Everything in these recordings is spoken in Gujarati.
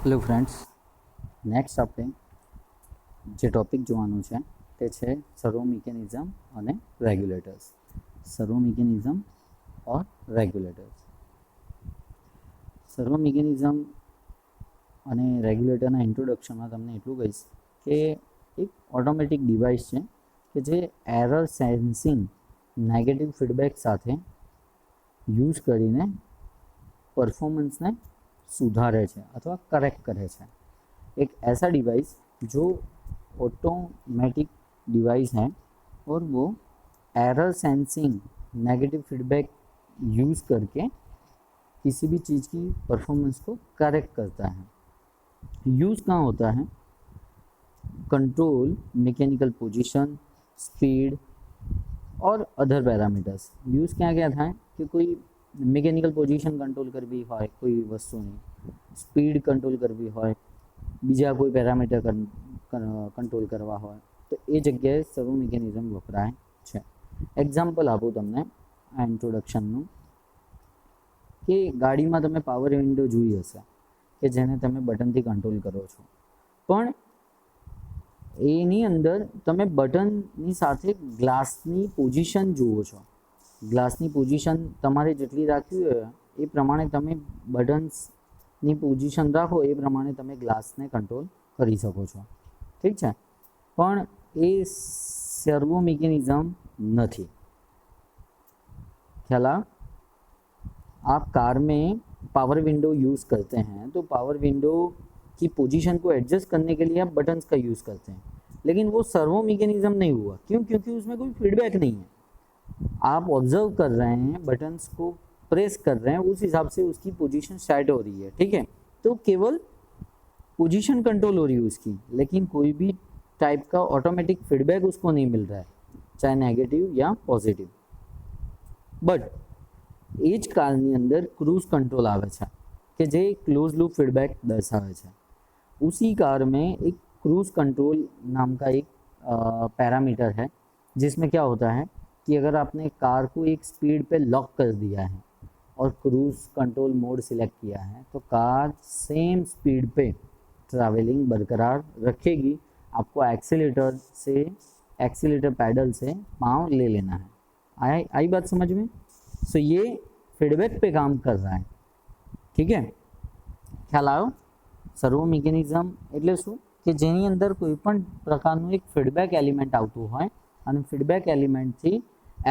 હેલો ફ્રેન્ડ્સ, નેક્સ્ટ આપણે જે ટોપિક જોવાનું છે તે છે સર્વો મિકેનિઝમ અને રેગ્યુલેટર્સ. સર્વો મિકેનિઝમ ઓર રેગ્યુલેટર્સ. સર્વો મિકેનિઝમ અને રેગ્યુલેટરના ઇન્ટ્રોડક્શનમાં તમને એટલું કહીશ કે એક ઓટોમેટિક ડિવાઇસ છે કે જે એરર સેન્સિંગ નેગેટિવ ફીડબેક સાથે યુઝ કરીને परफॉर्मेंस ने सुधारे છે अथवा करेक्ट करे છે. एक ऐसा डिवाइस जो ऑटोमेटिक डिवाइस है और वो error sensing negative feedback use करके किसी भी चीज़ की परफॉर्मेंस को करेक्ट करता है. यूज़ कहाँ होता है? कंट्रोल मैकेनिकल पोजीशन, स्पीड और अदर पैरामीटर्स. यूज़ क्या क्या था कि कोई મિકેનિકલ પોઝિશન કંટ્રોલ કરવી હોય કોઈ વસ્તુની, સ્પીડ કંટ્રોલ કરવી હોય, બીજા કોઈ પેરામીટર કંટ્રોલ કરવા હોય તો એ જગ્યાએ સર્વો મિકેનિઝમ વપરાય છે. એક્ઝામ્પલ આપું તમને આ ઇન્ટ્રોડક્શનનું કે ગાડીમાં તમે પાવર વિન્ડો જોઈ હશે કે જેને તમે બટનથી કંટ્રોલ કરો છો, પણ એની અંદર તમે બટનની સાથે ગ્લાસની પોઝિશન જુઓ છો. ગ્લાસની પોઝિશન તમારે જેટલી રાખવી હોય એ પ્રમાણે તમે બટન્સની પોઝિશન રાખો એ પ્રમાણે તમે ગ્લાસને કંટ્રોલ કરી શકો છો. ઠીક છે, પણ એ સર્વો મિકેનિઝમ નથી. ख्याल आप कार में पावर विंडो यूज़ करते हैं तो पावर विंडो की पोजीशन को एडजस्ट करने के लिए आप बटन्स का यूज़ करते हैं, लेकिन वो सर्वो मिकेनिज़म नहीं हुआ. क्यों? क्योंकि उसमें कोई फीडबैक नहीं है. आप ऑब्जर्व कर रहे हैं, बटन्स को प्रेस कर रहे हैं, उस हिसाब से उसकी पोजीशन सेट हो रही है. ठीक है, तो केवल पोजीशन कंट्रोल हो रही है उसकी, लेकिन कोई भी टाइप का ऑटोमेटिक फीडबैक उसको नहीं मिल रहा है, चाहे नेगेटिव या पॉजिटिव. बट એ જ કારની અંદર ક્રૂઝ कंट्रोल આવે છે કે જે क्लोज लूप फीडबैक दर्शावे છે. उसी कार में एक क्रूज़ कंट्रोल नाम का एक पैरामीटर है जिसमें क्या होता है कि अगर आपने कार को एक स्पीड पे लॉक कर दिया है और क्रूज़ कंट्रोल मोड सिलेक्ट किया है तो कार सेम स्पीड पे ट्रैवलिंग बरकरार रखेगी. आपको एक्सीलेटर पैडल से पाँव ले लेना है. आई बात समझ में? सो ये फीडबैक पे काम कर रहा है. ठीक है, ખ્યાલ આવ્યો? સર્વો મિકેનિઝમ એટલે શું કે જેની અંદર કોઈ પણ પ્રકારનું એક ફીડબેક એલિમેન્ટ આવતું હોય અને ફીડબેક એલિમેન્ટથી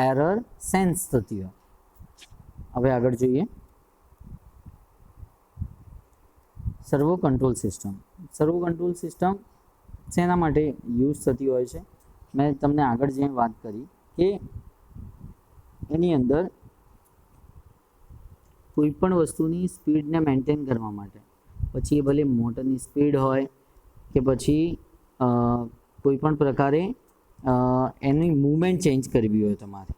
એરર સેન્સ થતી હોય. હવે આગળ જોઈએ સર્વો કંટ્રોલ સિસ્ટમ. સર્વો કંટ્રોલ સિસ્ટમ શેના માટે યુઝ થતી હોય છે? મેં તમને આગળ જે વાત કરી કે એની અંદર કોઈપણ વસ્તુની સ્પીડને મેન્ટેન કરવા માટે, પછી એ ભલે મોટરની સ્પીડ હોય કે પછી કોઈપણ પ્રકારે એની મૂવમેન્ટ ચેન્જ કરવી હોય તમારે.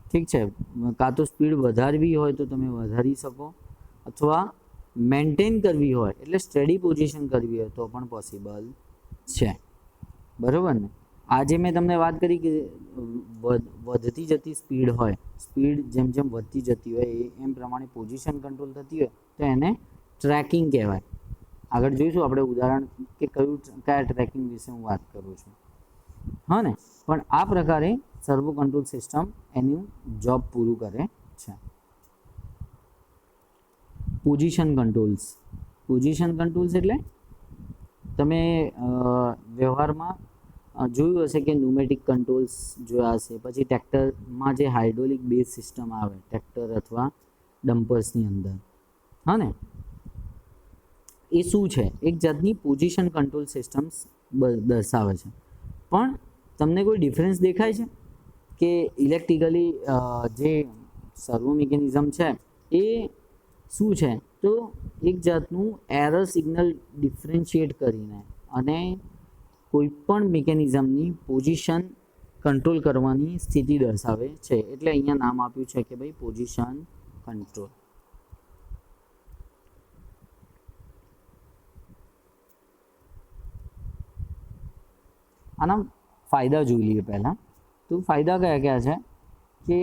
ઠીક છે, કાં તો સ્પીડ વધારવી હોય તો તમે વધારી શકો, અથવા મેન્ટેન કરવી હોય એટલે સ્ટડી પોઝિશન કરવી હોય તો પણ પોસિબલ છે. બરાબર ને? આજે મેં તમને વાત કરી કે વધતી જતી સ્પીડ હોય, સ્પીડ જેમ જેમ વધતી જતી હોય એમ પ્રમાણે પોઝિશન કંટ્રોલ થતી હોય તો એને ટ્રેકિંગ કહેવાય. આગળ જોઈશું આપણે ઉદાહરણ કે કયા ટ્રેકિંગ વિશે હું વાત કરું છું. હા ને? પણ આ પ્રકારે સર્વો કંટ્રોલ સિસ્ટમ એનું જોબ પૂરું કરે છે. Position controls. પોઝિશન કંટ્રોલ્સ એટલે તમે વ્યવહારમાં જોયું હશે કે ન્યુમેટિક કંટ્રોલ્સ જોયા હશે, પછી ટ્રેક્ટરમાં જે હાઇડ્રોલિક બેઝ સિસ્ટમ આવે ટ્રેક્ટર અથવા ડમ્પર્સની અંદર. હા ને? એ શું છે? એક જાતની પોઝિશન કંટ્રોલ સિસ્ટમ્સ દર્શાવે છે. પણ તમને કોઈ ડિફરન્સ દેખાય છે કે ઇલેક્ટ્રિકલી જે સર્વો મિકેનિઝમ છે એ શું છે? તો એક જાતનું એરર સિગ્નલ ડિફરન્શિએટ કરીને અને કોઈપણ મિકેનિઝમની પોઝિશન કંટ્રોલ કરવાની સ્થિતિ દર્શાવે છે. એટલે અહીંયા નામ આપ્યું છે કે ભાઈ પોઝિશન કંટ્રોલ. આના ફાયદા જોઈ લઈએ પહેલાં. તો ફાયદા કયા કયા છે કે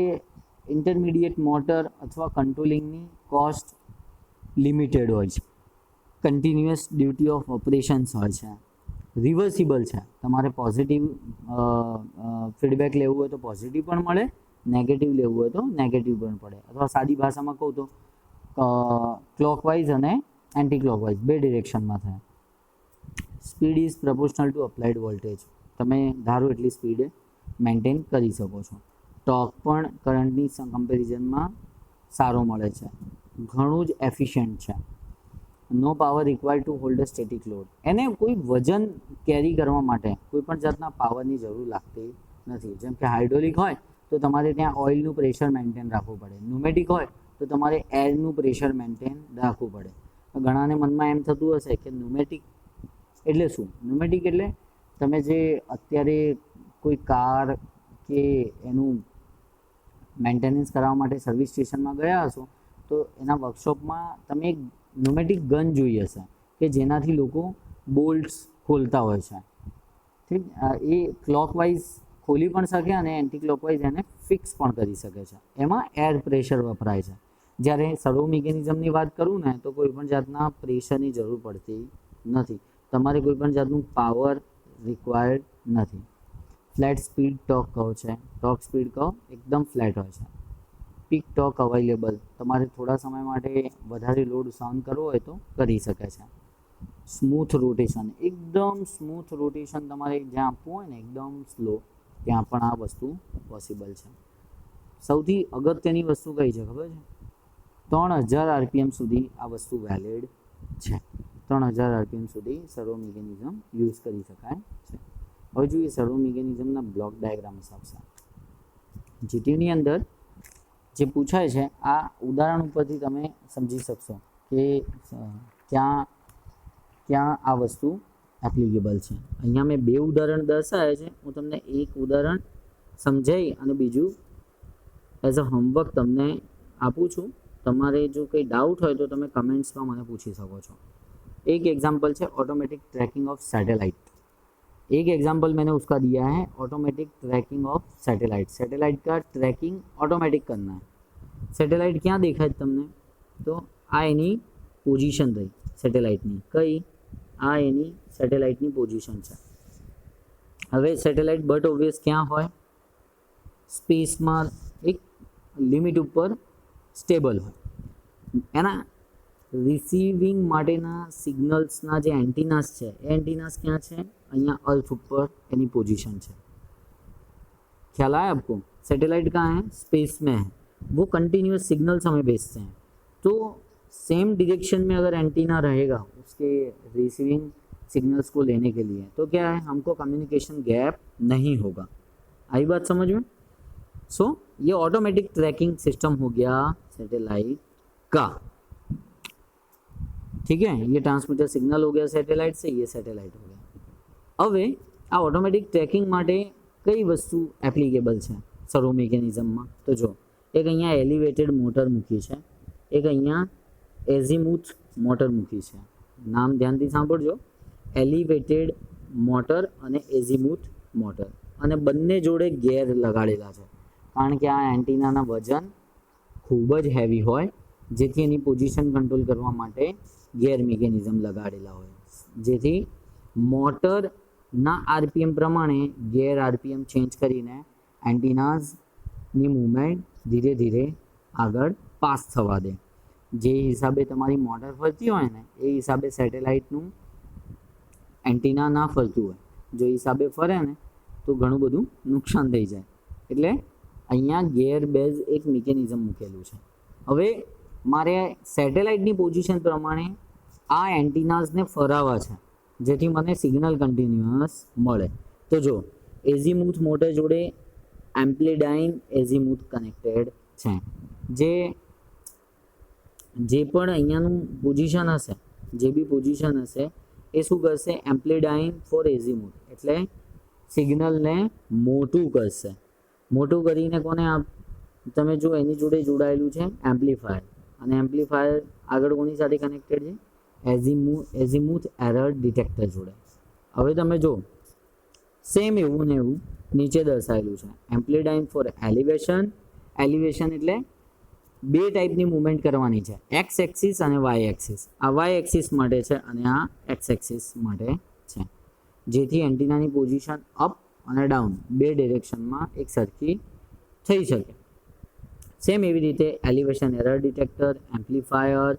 ઇન્ટરમીડિયેટ મોટર અથવા કંટ્રોલિંગની કોસ્ટ લિમિટેડ હોય છે. કન્ટિન્યુઅસ ડ્યુટી ઓફ ઓપરેશન્સ હોય છે, રિવર્સિબલ છે. તમારે પોઝિટિવ ફીડબેક લેવું હોય તો પોઝિટિવ પણ મળે, નેગેટિવ લેવું હોય તો નેગેટિવ પણ પડે. અથવા સાદી ભાષામાં કહું તો ક્લોકવાઇઝ અને એન્ટી ક્લોકવાઇઝ બે ડિરેક્શનમાં થાય. Speed is proportional two applied voltage. તમે ધારો એટલી સ્પીડ મેન્ટેન કરી શકો છો. ટોર્ક પણ કરંટની કમ્પેરિઝનમાં સારો મળે છે, ઘણું જ એફિશિયન્ટ છે. No power required to hold a static load. એને કોઈ વજન કેરી કરવા માટે કોઈ પણ જાતના પાવરની જરૂર લાગતી નથી. જેમ કે હાઇડ્રોલિક હોય તો તમારે ત્યાં ઓઇલનું પ્રેશર મેન્ટેન રાખવું પડે, ન્યુમેટિક હોય તો તમારે એરનું પ્રેશર મેન્ટેન રાખવું પડે. ઘણાને મનમાં એમ થતું હશે કે ન્યુમેટિક એટલે શું? ન્યુમેટિક એટલે તમે જે અત્યારે કોઈ કાર કે એનું મેન્ટેનન્સ કરાવવા માટે સર્વિસ સ્ટેશનમાં ગયા હશો તો એના વર્કશોપમાં તમે એક ન્યુમેટિક ગન જોઈ હશે કે જેનાથી લોકો બોલ્ટ્સ ખોલતા હોય છે. ઠીક, એ ક્લોકવાઇઝ ખોલી પણ શકે અને એન્ટી ક્લોકવાઇઝ એને ફિક્સ પણ કરી શકે છે. એમાં એર પ્રેશર વપરાય છે. જ્યારે સર્વો મિકેનિઝમની વાત કરું ને તો કોઈ પણ જાતના પ્રેશરની જરૂર પડતી નથી. તમારે કોઈ પણ જાતનું પાવર રિક્વાયર્ડ નથી. ફ્લેટ સ્પીડ ટોર્ક કર્વ છે. ટોર્ક સ્પીડ કર્વ એકદમ ફ્લેટ હોય છે. Peak torque available. તમારે થોડા સમય માટે વધારે લોડ સહન કરવો હોય તો કરી શકે છે. સ્મૂથ રોટેશન, એકદમ સ્મૂથ રોટેશન તમારે જ્યાં આપવું હોય ને એકદમ સ્લો, ત્યાં પણ આ વસ્તુ પોસિબલ છે. સૌથી અગત્યની વસ્તુ કઈ છે ખબર છે? 3000 RPM સુધી આ વસ્તુ વેલિડ છે. 3000 RPM સુધી સર્વો મિકેનિઝમ યુઝ કરી શકાય છે. હવે જોઈએ સર્વો મિકેનિઝમના બ્લોક ડાયાગ્રામ આપશે. જીટીયુની અંદર જે પૂછાય છે આ ઉદાહરણ ઉપરથી તમે સમજી શકશો કે ક્યાં આ વસ્તુ એપ્લિકેબલ છે. અહીંયા મેં બે ઉદાહરણ દર્શાવ્યા છે. હું તમને એક ઉદાહરણ સમજાવી અને બીજું એઝ અ હોમવર્ક તમને આપું છું. તમારે જો કંઈ ડાઉટ હોય તો તમે કમેન્ટ્સમાં મને પૂછી શકો છો. एक एग्जाम्पल है ऑटोमेटिक ट्रैकिंग ऑफ सैटेलाइट. एक एग्जाम्पल मैंने उसका दिया है automatic tracking of satellite. Satellite का ट्रैकिंग ऑटोमेटिक करना है. सैटेलाइट क्या देखा તમને? તો આ એની પોઝિશન રહી સેટેલાઇટની. કઈ? આ એની સેટેલાઇટની પોઝિશન છે. હવે સેટેલાઇટ બટ ઓબ્વિયસ ક્યાં હોય? સ્પેસમાં એક લિમિટ ઉપર સ્ટેબલ હોય. એના રિસીવિંગ માટેના સિગ્નલ્સના જે એન્ટીનાસ છે એ એન્ટીનાસ ક્યાં છે? અહીંયા અર્થ ઉપર એની पोजीशन છે. ख्याल आया आपको? सैटेलाइट कहाँ है? स्पेस में है. वो कंटिन्यूस सिग्नल्स हमें भेजते हैं. तो सेम डायरेक्शन में अगर एंटीना रहेगा उसके रिसीविंग सिग्नल्स को लेने के लिए तो क्या है? हमको कम्युनिकेशन गैप नहीं होगा. आई बात समझ में? सो ये ऑटोमेटिक ट्रैकिंग सिस्टम हो गया सैटेलाइट का. ठीक है, ये ट्रांसमीटर सिग्नल हो गया सैटेलाइट से, ये सैटेलाइट हो गया. હવે આ ઓટોમેટિક ટ્રેકિંગ માટે કઈ વસ્તુ એપ્લિકેબલ છે સર્વો મિકેનિઝમમાં? તો જો એક અહીંયા એલિવેટેડ મોટર મૂકી છે, એક અહીંયા એઝીમુથ મોટર મૂકી છે. નામ ધ્યાનથી સાંભળજો, એલિવેટેડ મોટર અને એઝીમુથ મોટર. અને બંને જોડે ગેર લગાડેલા છે કારણ કે આ એન્ટીનાના વજન ખૂબ જ હેવી હોય જેથી એની પોઝિશન કંટ્રોલ કરવા માટે ગેર મિકેનિઝમ લગાડેલા હોય જેથી મોટરના આરપીએમ પ્રમાણે ગેર આરપીએમ ચેન્જ કરીને એન્ટીનાઝની મૂવમેન્ટ ધીરે ધીરે આગળ પાસ થવા દે. જે હિસાબે તમારી મોટર ફરતી હોય ને એ હિસાબે સેટેલાઇટનું એન્ટીના ના ફરતું હોય. જો હિસાબે ફરે ને તો ઘણું બધું નુકસાન થઈ જાય. એટલે અહીંયા ગેર બેઝ એક મિકેનિઝમ મૂકેલું છે. હવે મારે સેટેલાઇટની પોઝિશન પ્રમાણે આ એન્ટીનાઝને ફરાવવા છે જેથી મને સિગ્નલ કન્ટિન્યુઅસ મળે. તો જો એઝીમુથ મોટર જોડે એમ્પ્લિડાઇન એઝીમુથ કનેક્ટેડ છે. જે પણ અહીંયાનું પોઝિશન હશે, જે બી પોઝિશન હશે એ શું કરશે? એમ્પ્લિડાઇન ફોર એઝીમુથ એટલે સિગ્નલને મોટું કરશે. મોટું કરીને કોને તમે જો એની જોડે જોડાયેલું છે એમ્પ્લીફાયર, અને એમ્પ્લીફાયર આગળ કોની સાથે કનેક્ટેડ છે? એઝીમુથ એરર ડિટેક્ટર જોડે. હવે તમે જો સેમ એવું ને એવું નીચે દર્શાવેલું છે એમ્પ્લિડાઇન ફોર એલિવેશન. એલિવેશન એટલે બે ટાઈપની મૂવમેન્ટ કરવાની છે, એક્સ એક્સિસ અને વાય એક્સિસ. આ વાય એક્સિસ માટે છે અને આ એક્સ એક્સિસ માટે છે, જેથી એન્ટિનાની પોઝિશન અપ અને ડાઉન બે ડિરેક્શનમાં એક સરખી થઈ શકે. સેમ એવી રીતે એલિવેશન એરર ડિટેક્ટર, એમ્પ્લીફાયર,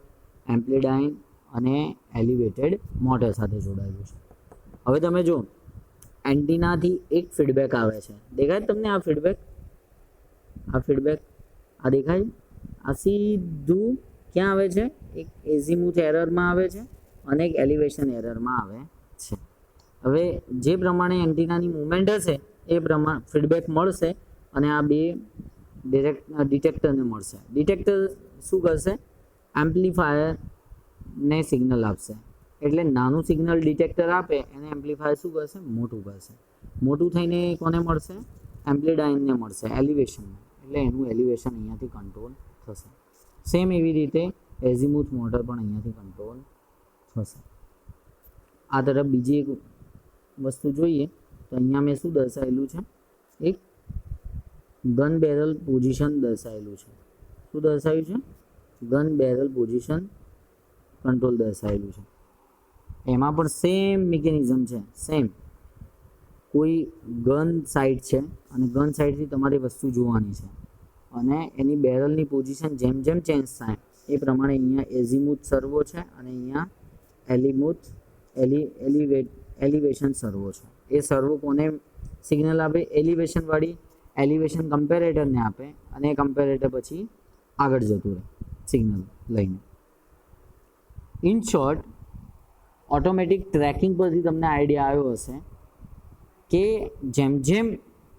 એમ્પ્લીડાઇન અને એલિવેટેડ મોટર સાથે જોડાયેલું છે. હવે તમે જો એન્ટિનાથી એક ફીડબેક આવે છે, દેખાય તમને આ ફીડબેક? આ ફીડબેક આ દેખાય? આ સીધું ક્યાં આવે છે? એક એઝીમુથ એરરમાં આવે છે અને એક એલિવેશન એરરમાં આવે છે. હવે જે પ્રમાણે એન્ટિનાની મૂવમેન્ટ હશે એ પ્રમાણે ફીડબેક મળશે અને આ બે ડિટેક્ટરને મળશે. ડિટેક્ટર શું કરશે? એમ્પ્લીફાયરને સિગ્નલ આપશે. એટલે નાનું સિગ્નલ ડિટેક્ટર આપે એને એમ્પ્લીફાયર શું કરશે? મોટું કરશે. મોટું થઈને કોને મળશે? એમ્પ્લીડાઇનને મળશે, એલિવેશનમાં. એટલે એનું એલિવેશન અહીંયાથી કંટ્રોલ થશે. સેમ એવી રીતે એઝીમુથ મોટર પણ અહીંયાથી કંટ્રોલ થશે. આ તરફ બીજી એક વસ્તુ જોઈએ તો અહીંયા મેં શું દર્શાવેલું છે? એક ગન બેરલ પોઝિશન દર્શાવેલું છે. શું દર્શાવ્યું છે? ગન બેરલ પોઝિશન કંટ્રોલ દર્શાવેલું છે. એમાં પણ સેમ મિકેનિઝમ છે. સેમ કોઈ ગન સાઇડ છે અને ગન સાઇડથી તમારે વસ્તુ જોવાની છે અને એની બેરલની પોઝિશન જેમ જેમ ચેન્જ થાય એ પ્રમાણે અહીંયા એઝીમુથ સર્વો છે અને અહીંયા એલિવેશન સર્વો છે. એ સર્વો કોને સિગ્નલ આપે? એલિવેશનવાળી એલિવેશન કમ્પેરેટરને આપે અને એ કમ્પેરેટર પછી આગળ જતું રહે સિગ્નલ લઈને. ઇન શોર્ટ, ઓટોમેટિક ટ્રેકિંગ પરથી તમને આઈડિયા આવ્યો હશે કે જેમ જેમ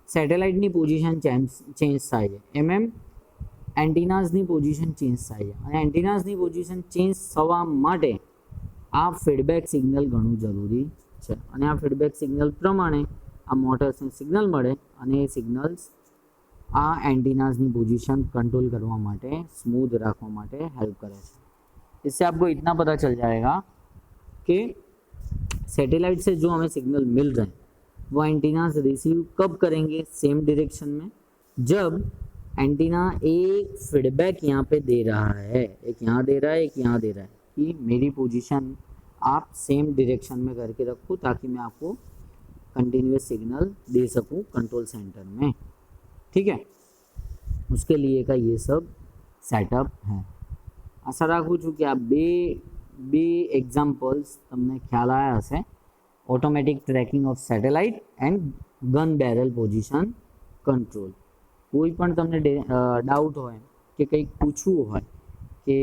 સેટેલાઇટની પોઝિશન ચેન્જ થાય છે એમ એન્ટિનાઝની પોઝિશન ચેન્જ થાય છે અને એન્ટિનાઝની પોઝિશન ચેન્જ થવા માટે આ ફીડબેક સિગ્નલ ઘણું જરૂરી છે અને આ ફીડબેક સિગ્નલ પ્રમાણે આ મોટર્સને સિગ્નલ મળે અને એ સિગ્નલ્સ આ एंटीनाज़ पोजीशन कंट्रोल करवा माटे, स्मूथ रखवा माटे हेल्प करे छे। इससे आपको इतना पता चल जाएगा कि सैटेलाइट से जो हमें सिग्नल मिल रहे हैं वो एंटीनाज रिसीव कब करेंगे सेम डायरेक्शन में, जब एंटीना एक फीडबैक यहाँ पे दे रहा है, एक यहाँ दे रहा है, एक यहाँ दे रहा है कि मेरी पोजीशन आप सेम डायरेक्शन में करके रखो ताकि मैं आपको कंटिन्यूस सिग्नल दे सकूँ कंट्रोल सेंटर में। ठीक है, उसके लिए का ये सब सेटअप है। आशा राखूँ छूँ कि आ बे एग्जाम्पल्स तमने ख्याल आया हशे, automatic tracking of satellite and gun barrel position control. कोई पण तमने डाउट होय कि कंईक पूछवुं होय कि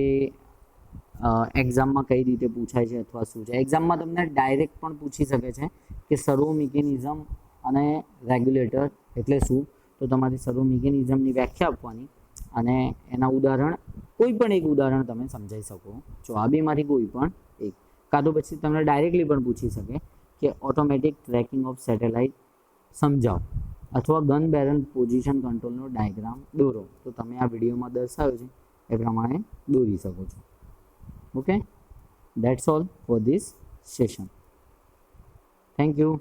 एक्जाम में कई रीते पूछाय छे अथवा शुं छे, एक्जाम में तमने डायरेक्ट पण पूछी शके छे कि सर्वो मिकेनिजम अने रेग्युलेटर एटले शुं, तो तमारे सर्वो मिकेनिजमनी व्याख्या आपवानी अने एना उदाहरण कोई पण एक उदाहरण तमे समजाई शको छो। आ बेमांथी कोई पण एक, कां तो पछी तमने डायरेक्टली पण पूछी शके कि ऑटोमेटिक ट्रेकिंग ऑफ सैटेलाइट समझाओ अथवा गन बेरल पोजीशन कंट्रोलनो डायग्राम दोरो, तो तमे आ विडियोमां दर्शाव्यो छे ए प्रमाणे दोरी शको छो। Okay, that's all for this session. Thank you.